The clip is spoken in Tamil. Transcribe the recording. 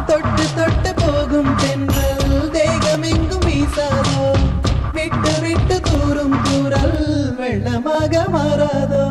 தொட்டு தொட்டு போகும் தென்றல் தேகமெங்கும் வீசாதோ விட்டு விட்டு தூரும் தூரல் வெள்ளமாக மாறாதோ